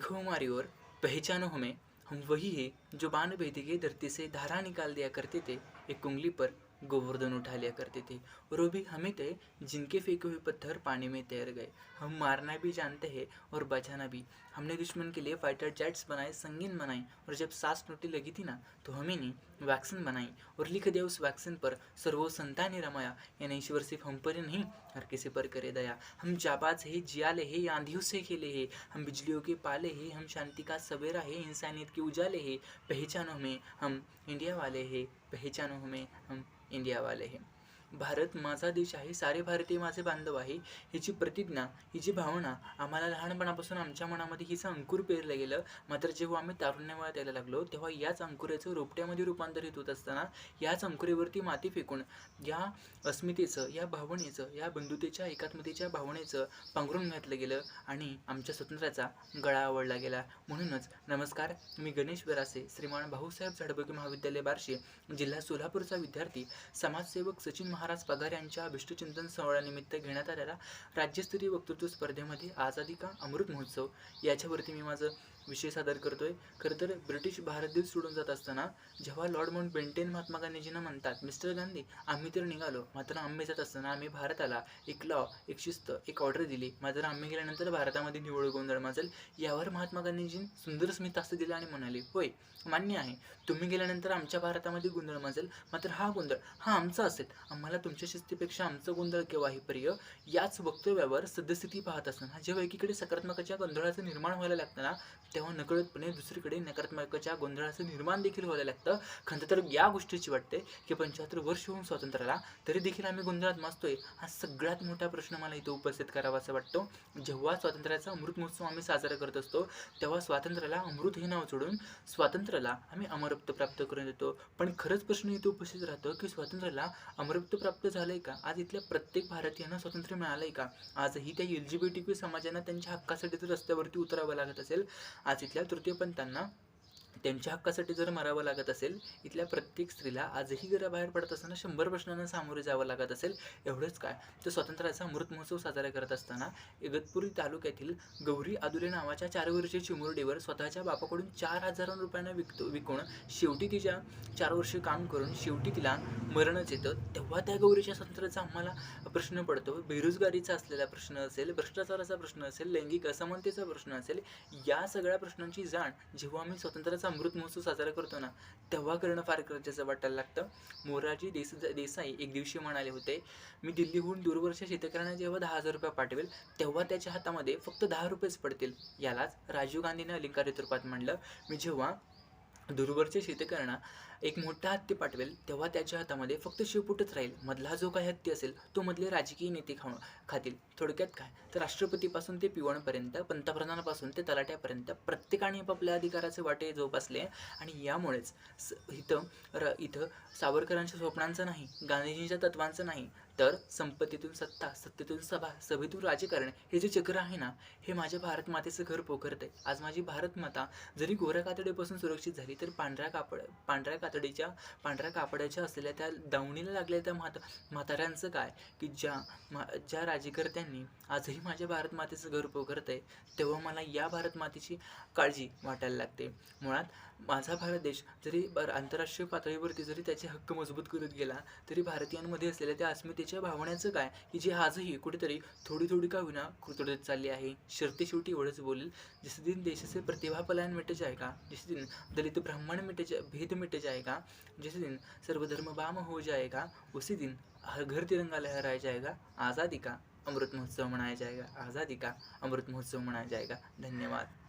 देखो हमारी ओर, पहचानो हमें, हम वही हैं जो बाण भेद के धरती से धारा निकाल दिया करते थे, एक उंगली पर गोवर्धन उठा लिया करते थे। और वो भी हमें थे जिनके फेंके हुए पत्थर पानी में तैर गए। हम मारना भी जानते हैं और बचाना भी। हमने दुश्मन के लिए फाइटर जेट्स बनाए, संगीन बनाई, और जब सांस टूटने लगी थी ना, तो हमें नहीं वैक्सीन बनाई और लिख दिया उस वैक्सीन पर सर्वो संतान रमाया, यानी ईश्वर सिर्फ हम पर ही नहीं हर किसी पर करे दया। हम जाबाज है, जियाले है, आंधियों से खेले है, हम बिजलियों के पाले हैं, हम शांति का सवेरा है, इंसानियत के उजाले है। पहचानो हमें, हम इंडिया वाले हैं, पहचानो हमें, हम इंडिया वाले हैं। भारत माझा देश आहे, सारे भारतीय माझे बांधव आहे, हिची प्रतिज्ञा, ही जी भावना आम्हाला लहानपणापासून आमच्या मनामध्ये हिचं अंकुर पेरलं गेलं. मात्र जेव्हा आम्ही तारुण्यावयात यायला लागलो, तेव्हा याच अंकुराचं रोपट्यामध्ये रूपांतरित होत असताना याच अंकुरेवरती माती फेकून या अस्मितेचं, या भावनेचं, या बंधुतेच्या एकात्मतेच्या भावनेचं पांघरून घातलं गेलं आणि आमच्या स्वातंत्र्याचा गळा आवळला गेला. म्हणूनच नमस्कार, मी गणेश विरासे, श्रीमान भाऊसाहेब झाडबगे महाविद्यालय बार्शी, जिल्हा सोलापूरचा विद्यार्थी, समाजसेवक सचिन महाराज पगार यांच्या अभिष्टचिंतन सोहळ्यानिमित्त घेण्यात आलेल्या राज्यस्तरीय वक्तृत्व स्पर्धेमध्ये आझादी का अमृत महोत्सव याच्यावरती मी माझं विषय सादर करतोय. खरं तर ब्रिटिश भारत देश सोडून जात असताना जेव्हा लॉर्ड माउंटबॅटन महात्मा गांधीजींना म्हणतात, मिस्टर गांधी आम्ही तर निघालो, मात्र आम्ही जात असताना आम्ही भारताला एक लॉ, एक शिस्त, एक ऑर्डर दिली, मात्र आम्ही गेल्यानंतर भारतामध्ये निवड गोंधळ माजेल. यावर महात्मा गांधीजींनी सुंदर स्मित हास्य दिलं आणि म्हणाले, होय मान्य आहे, तुम्ही गेल्यानंतर आमच्या भारतामध्ये गोंधळ माजेल, मात्र हा गोंधळ हा आमचा असेल. आम्हाला तुमच्या शिस्तीपेक्षा आमचं गोंधळ केव्हाही प्रिय. याच वक्तव्यावर सद्यस्थिती पाहत असताना जेव्हा एकीकडे सकारात्मकाच्या गोंधळाचं निर्माण व्हायला लागतं ना, तेव्हा नकळतपणे दुसरीकडे नकारात्मकाच्या गोंधळाचं निर्माण देखील व्हायला लागतं. खंत तर या गोष्टीची वाटते की 75 वर्ष होऊन स्वातंत्र्याला तरी देखील आम्ही गोंधळात माजतोय. हा सगळ्यात मोठा प्रश्न मला इथं उपस्थित करावासा वाटतो. जेव्हा स्वातंत्र्याचा अमृत महोत्सव आम्ही साजरा करत असतो, तेव्हा स्वातंत्र्याला अमृत हे नाव जोडून स्वातंत्र्याला आम्ही अमरत्व प्राप्त करून देतो. पण खरंच प्रश्न इथं उपस्थित राहतो की स्वातंत्र्याला अमरत्व प्राप्त झालंय का? आज इथल्या प्रत्येक भारतीयांना स्वातंत्र्य मिळालंय का? आजही त्या LGBTQ समाजांना त्यांच्या हक्कासाठी जर रस्त्यावरती उतरावं लागत असेल, आज इथल्या तृतीयपंथांना त्यांच्या हक्कासाठी जर मरावं लागत असेल, इथल्या प्रत्येक स्त्रीला आजही घराबाहेर पडत असताना 100 प्रश्नांना सामोरे जावं लागत असेल, एवढंच काय तर स्वातंत्र्याचा अमृत महोत्सव साजरा करत असताना इगतपुरी तालुक्यातील गौरी आदुले नावाच्या 4 वर्षीय चिमुरडीवर स्वतःच्या बापाकडून 4,000 रुपयांना विकून शेवटी तिच्या 4 वर्ष काम करून शेवटी तिला मरणच येतं. तेव्हा त्या गौरीच्या स्वातंत्र्याचा आम्हाला प्रश्न पडतो. बेरोजगारीचा असलेला प्रश्न असेल, भ्रष्टाचाराचा प्रश्न असेल, लैंगिक असमानतेचा प्रश्न असेल, या सगळ्या प्रश्नांची जाण जेव्हा आम्ही स्वातंत्र्याचा अमृत महोत्सव साजरा करतो ना, तेव्हा करणं फार गरजेचं वाटायला लागतं. मोरारजी देसाई एक दिवशी म्हणाले होते, मी दिल्लीहून दूरवरच्या शेतकऱ्यांना जेव्हा 10,000 रुपये पाठवेल, तेव्हा त्याच्या हातामध्ये फक्त 10 रुपयेच पडतील. यालाच राजीव गांधींनी अलंकारित रूपात म्हणलं, मी जेव्हा दूरवरच्या शेतकऱ्यांना एक मोठा हत्ती पाठवेल, तेव्हा त्याच्या हातामध्ये फक्त शेपूटच राहील. मधला जो काही हत्ती असेल, तो मधले राजकीय नेते खातील. थोडक्यात काय तर राष्ट्रपतीपासून ते पिवणपर्यंत, पंतप्रधानापासून ते प्रत्येकाने आपापल्या अधिकाराचे वाटे जोपासले. आणि यामुळेच इथं सावरकरांच्या स्वप्नांचं नाही, गांधीजींच्या तत्वांचं नाही, तर संपत्तीतून सत्ता, सत्तेतून सभा, सभेतून राजकारण, हे जे चक्र आहे ना, हे माझ्या भारत मातेचं घर पोखरत आहे. आज माझी भारत माता जरी गोऱ्या कातडीपासून सुरक्षित झाली, तर पांढऱ्या कापडाच्या असलेल्या त्या दावणीला लागलेल्या त्या म्हाताऱ्यांचं काय, की ज्या राज्यकर्त्यांनी आजही माझ्या भारत मातेचं घर पोखरत आहे, तेव्हा मला या भारत मातेची काळजी वाटायला लागते. मुळात माझा भारत देश जरी आंतरराष्ट्रीय पातळीवरती जरी त्याचे हक्क मजबूत करत गेला, तरी भारतीयांमध्ये असलेल्या त्या अस्मितेच्या भावनेचं काय, की जी आजही कुठेतरी थोडी का होईना कृतडत चालली आहे. शेवटी एवढंच बोलेल, जिस दिन देश से प्रतिभा पलायन मिट जाएगा, जिस दिन दलित ब्राह्मण भेद मिट जाएगा, जिस दिन सर्वधर्म बाम हो जाएगा, उसी दिन हर घर तिरंगा लहराया जाएगा, आज़ादी का अमृत महोत्सव मनाया जाएगा, आज़ादी का अमृत महोत्सव मनाया जाएगा. धन्यवाद.